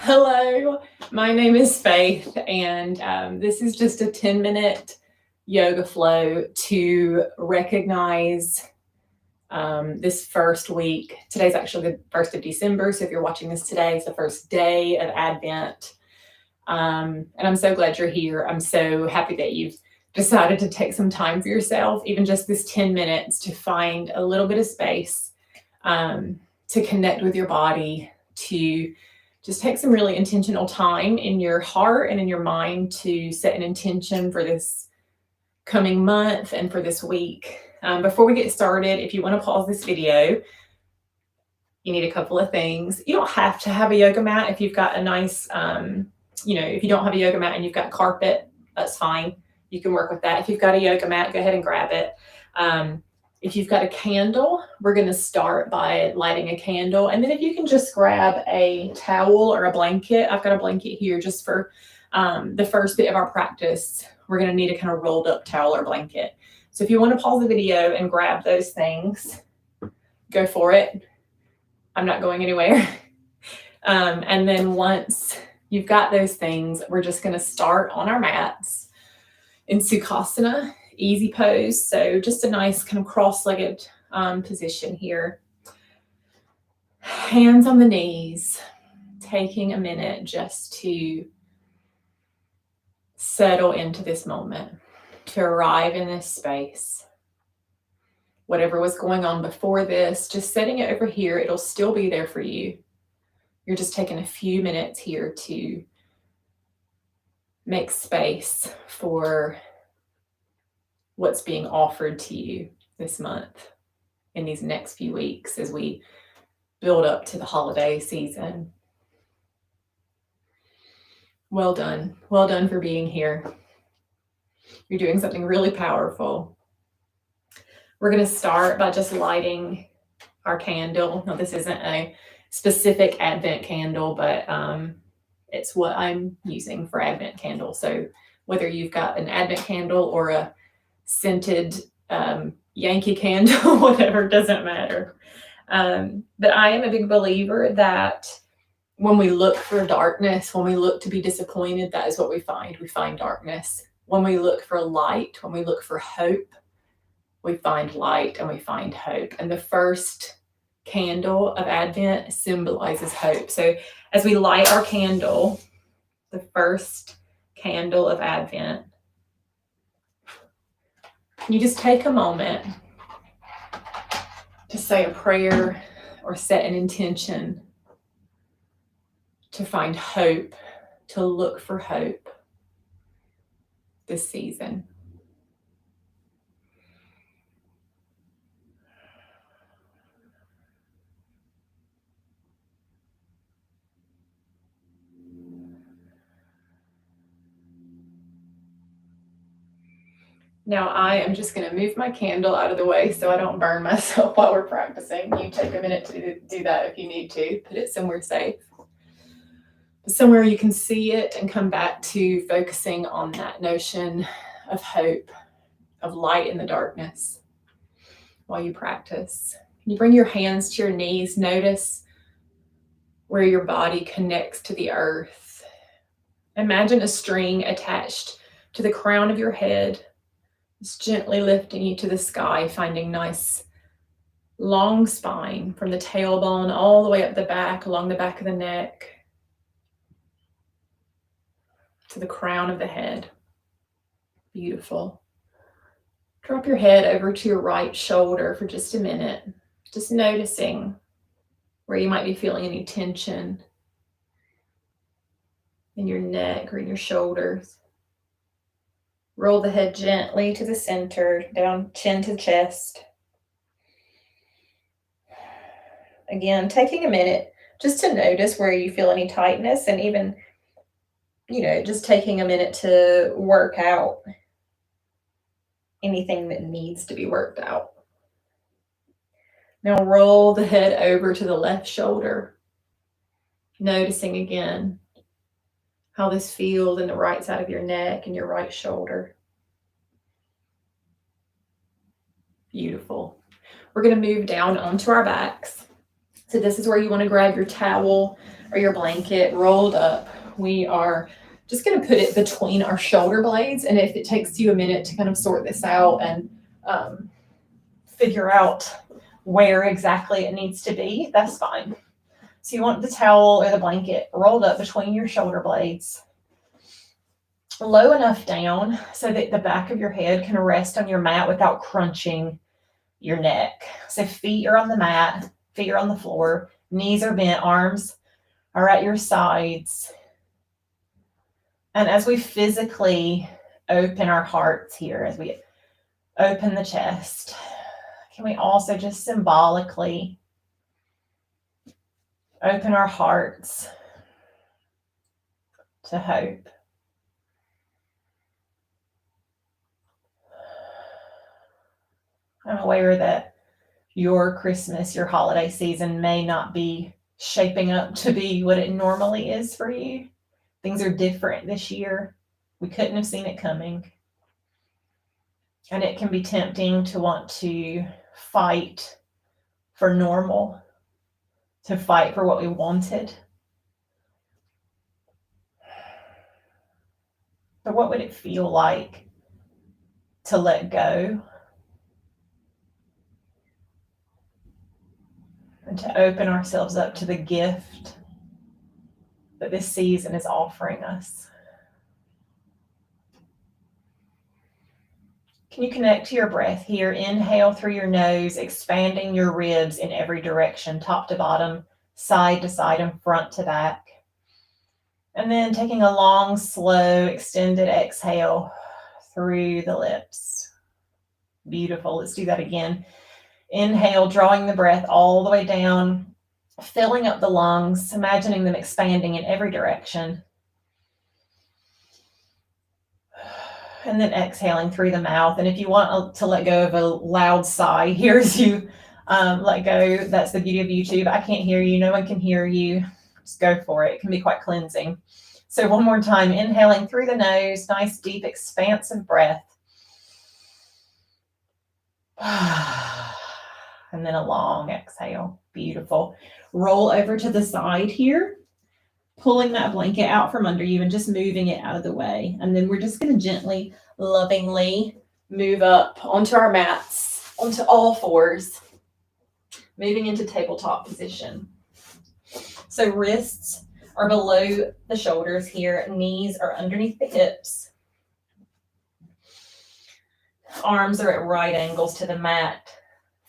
Hello, my name is Faith, and this is just a 10-minute yoga flow to recognize this first week. Today's actually the 1st of December, so if you're watching this today, it's the first day of Advent. And I'm so glad you're here. I'm so happy that you've decided to take some time for yourself, even just this 10 minutes, to find a little bit of space to connect with your body, to just take some really intentional time in your heart and in your mind to set an intention for this coming month and for this week. Before we get started, if you want to pause this video, you need a couple of things. You don't have to have a yoga mat if you've got a nice, if you don't have a yoga mat and you've got carpet, that's fine. You can work with that. If you've got a yoga mat, go ahead and grab it. If you've got a candle, we're going to start by lighting a candle. And then if you can just grab a towel or a blanket. I've got a blanket here just for the first bit of our practice. We're going to need a kind of rolled up towel or blanket. So if you want to pause the video and grab those things, go for it. I'm not going anywhere. And then once you've got those things, we're just going to start on our mats in Sukhasana. Easy pose, so just a nice kind of cross-legged position here. Hands on the knees, taking a minute just to settle into this moment, to arrive in this space. Whatever was going on before this, just setting it over here, it'll still be there for you. You're just taking a few minutes here to make space for what's being offered to you this month, in these next few weeks as we build up to the holiday season. Well done. Well done for being here. You're doing something really powerful. We're going to start by just lighting our candle. Now, this isn't a specific Advent candle, but it's what I'm using for Advent candle. So whether you've got an Advent candle or a scented Yankee candle, whatever, doesn't matter. But I am a big believer that when we look for darkness, when we look to be disappointed, that is what we find. We find darkness. When we look for light, when we look for hope, we find light and we find hope. And the first candle of Advent symbolizes hope. So as we light our candle, the first candle of Advent, you just take a moment to say a prayer or set an intention to find hope, to look for hope this season. Now I am just going to move my candle out of the way so I don't burn myself while we're practicing. You take a minute to do that if you need to. Put it somewhere safe. Somewhere you can see it and come back to focusing on that notion of hope, of light in the darkness while you practice. You bring your hands to your knees. Notice where your body connects to the earth. Imagine a string attached to the crown of your head. Just gently lifting you to the sky, finding nice long spine from the tailbone all the way up the back, along the back of the neck, to the crown of the head. Beautiful. Drop your head over to your right shoulder for just a minute, just noticing where you might be feeling any tension in your neck or in your shoulders. Roll the head gently to the center, down chin to chest. Again, taking a minute just to notice where you feel any tightness, and even, just taking a minute to work out anything that needs to be worked out. Now roll the head over to the left shoulder, noticing again how this feels in the right side of your neck and your right shoulder. Beautiful. We're going to move down onto our backs. So this is where you want to grab your towel or your blanket rolled up. We are just going to put it between our shoulder blades. And if it takes you a minute to kind of sort this out and figure out where exactly it needs to be, that's fine. So you want the towel or the blanket rolled up between your shoulder blades, low enough down so that the back of your head can rest on your mat without crunching your neck. So feet are on the mat, feet are on the floor, knees are bent, arms are at your sides. And as we physically open our hearts here, as we open the chest, can we also just symbolically open our hearts to hope? I'm aware that your Christmas, your holiday season may not be shaping up to be what it normally is for you. Things are different this year. We couldn't have seen it coming. And it can be tempting to want to fight for normal, to fight for what we wanted. But what would it feel like to let go and to open ourselves up to the gift that this season is offering us? Can you connect to your breath here? Inhale through your nose, expanding your ribs in every direction, top to bottom, side to side, and front to back. And then taking a long, slow, extended exhale through the lips. Beautiful. Let's do that again. Inhale, drawing the breath all the way down, filling up the lungs, imagining them expanding in every direction. And then exhaling through the mouth. And if you want to let go of a loud sigh, here's you let go. That's the beauty of YouTube. I can't hear you. No one can hear you. Just go for it. It can be quite cleansing. So one more time, inhaling through the nose, nice, deep, expansive breath. And then a long exhale. Beautiful. Roll over to the side here, pulling that blanket out from under you and just moving it out of the way. And then we're just going to gently, lovingly move up onto our mats, onto all fours, moving into tabletop position. So wrists are below the shoulders here. Knees are underneath the hips. Arms are at right angles to the mat.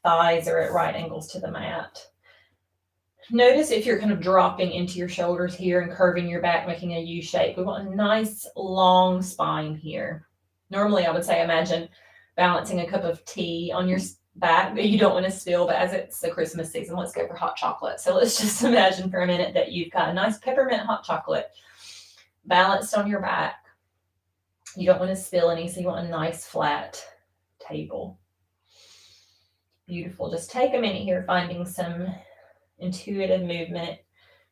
Thighs are at right angles to the mat. Notice if you're kind of dropping into your shoulders here and curving your back, making a U shape. We want a nice long spine here. Normally, I would say imagine balancing a cup of tea on your back that you don't want to spill, but as it's the Christmas season, let's go for hot chocolate. So let's just imagine for a minute that you've got a nice peppermint hot chocolate balanced on your back. You don't want to spill any, so you want a nice flat table. Beautiful. Just take a minute here, finding some intuitive movement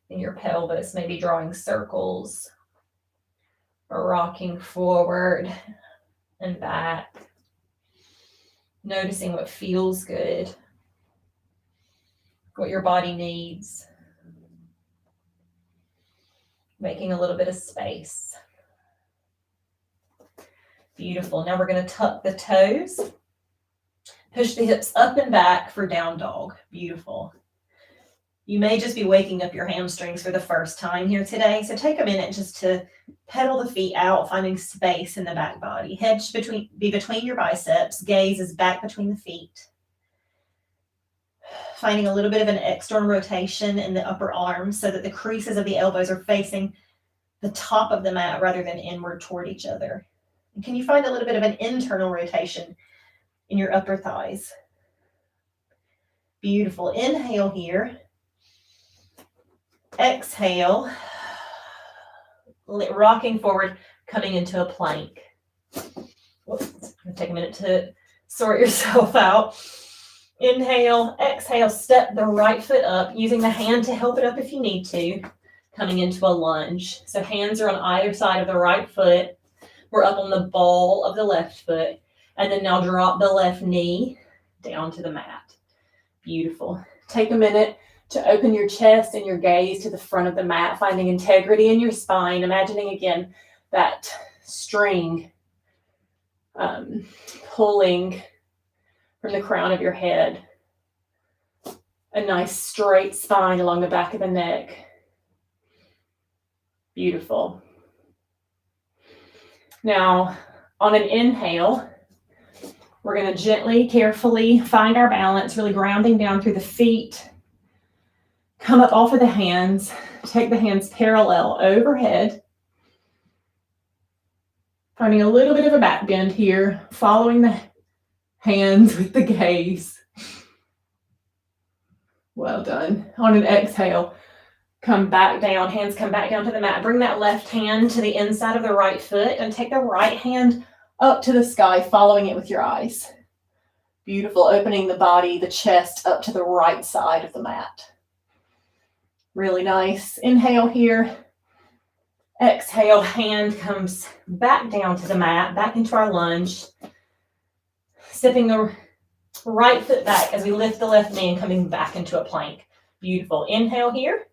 in your pelvis, maybe drawing circles or rocking forward and back. Noticing what feels good, what your body needs. Making a little bit of space. Beautiful. Now we're going to tuck the toes. Push the hips up and back for down dog. Beautiful. You may just be waking up your hamstrings for the first time here today. So take a minute just to pedal the feet out, finding space in the back body. Head should be between your biceps. Gaze is back between the feet. Finding a little bit of an external rotation in the upper arms so that the creases of the elbows are facing the top of the mat rather than inward toward each other. And can you find a little bit of an internal rotation in your upper thighs? Beautiful. Inhale here. Exhale, rocking forward, coming into a plank. Whoops, take a minute to sort yourself out. Inhale, exhale, step the right foot up, using the hand to help it up if you need to, coming into a lunge. So hands are on either side of the right foot. We're up on the ball of the left foot. And then now drop the left knee down to the mat. Beautiful. Take a minute to open your chest and your gaze to the front of the mat, finding integrity in your spine, imagining again that string pulling from the crown of your head, a nice straight spine along the back of the neck. Beautiful. Now, on an inhale, we're going to gently, carefully find our balance, really grounding down through the feet. Come up off of the hands. Take the hands parallel overhead. Finding a little bit of a back bend here, following the hands with the gaze. Well done. On an exhale, come back down. Hands come back down to the mat. Bring that left hand to the inside of the right foot and take the right hand up to the sky, following it with your eyes. Beautiful. Opening the body, the chest up to the right side of the mat. Really nice. Inhale here. Exhale, hand comes back down to the mat, back into our lunge. Stepping the right foot back as we lift the left knee and coming back into a plank. Beautiful. Inhale here.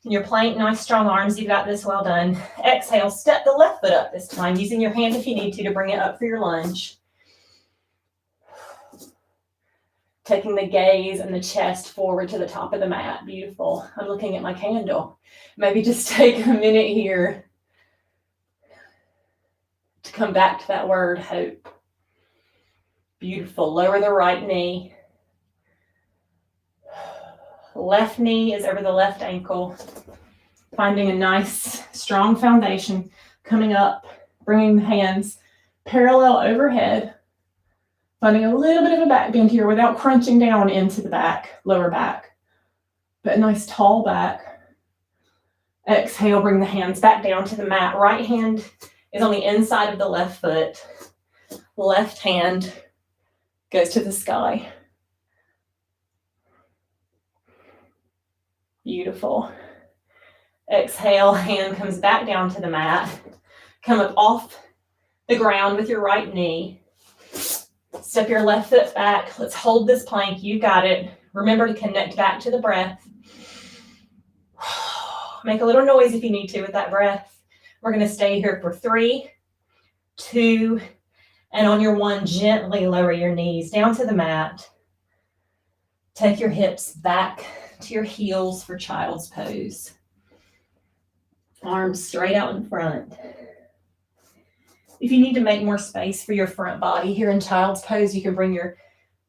In your plank, nice strong arms. You've got this. Well done. Exhale, step the left foot up this time, using your hand if you need to bring it up for your lunge. Taking the gaze and the chest forward to the top of the mat. Beautiful. I'm looking at my candle. Maybe just take a minute here to come back to that word, hope. Beautiful. Lower the right knee. Left knee is over the left ankle. Finding a nice, strong foundation. Coming up, bringing the hands parallel overhead. Finding a little bit of a back bend here without crunching down into the back, lower back. But a nice tall back. Exhale, bring the hands back down to the mat. Right hand is on the inside of the left foot. Left hand goes to the sky. Beautiful. Exhale, hand comes back down to the mat. Come up off the ground with your right knee. Step your left foot back. Let's hold this plank. You got it. Remember to connect back to the breath. Make a little noise if you need to with that breath. We're going to stay here for 3, 2, and on your 1, gently lower your knees down to the mat. Take your hips back to your heels for child's pose. Arms straight out in front. If you need to make more space for your front body here in child's pose, you can bring your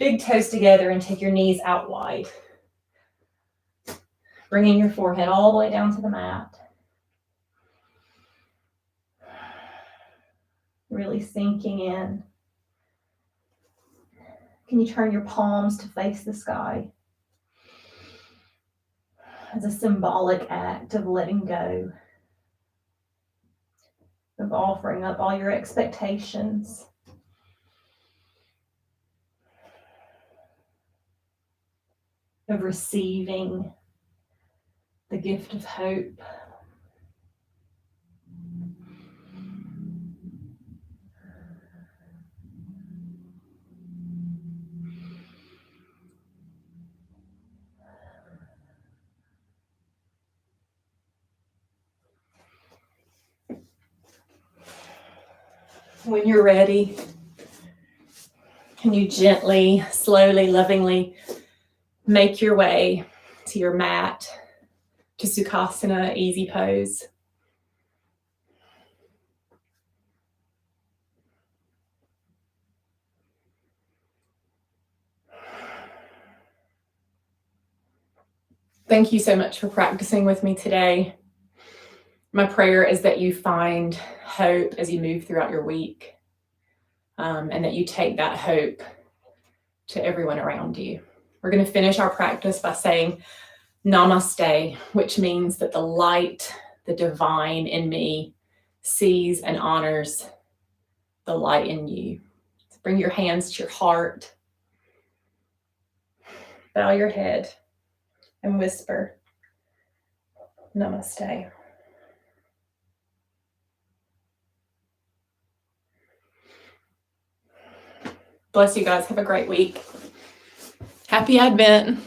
big toes together and take your knees out wide. Bringing your forehead all the way down to the mat. Really sinking in. Can you turn your palms to face the sky? As a symbolic act of letting go. Of offering up all your expectations. Of receiving the gift of hope. When you're ready, can you gently, slowly, lovingly make your way to your mat, to Sukhasana, easy pose. Thank you so much for practicing with me today. My prayer is that you find hope as you move throughout your week, and that you take that hope to everyone around you. We're going to finish our practice by saying Namaste, which means that the light, the divine in me, sees and honors the light in you. So bring your hands to your heart, bow your head, and whisper, Namaste. Bless you guys. Have a great week. Happy Advent.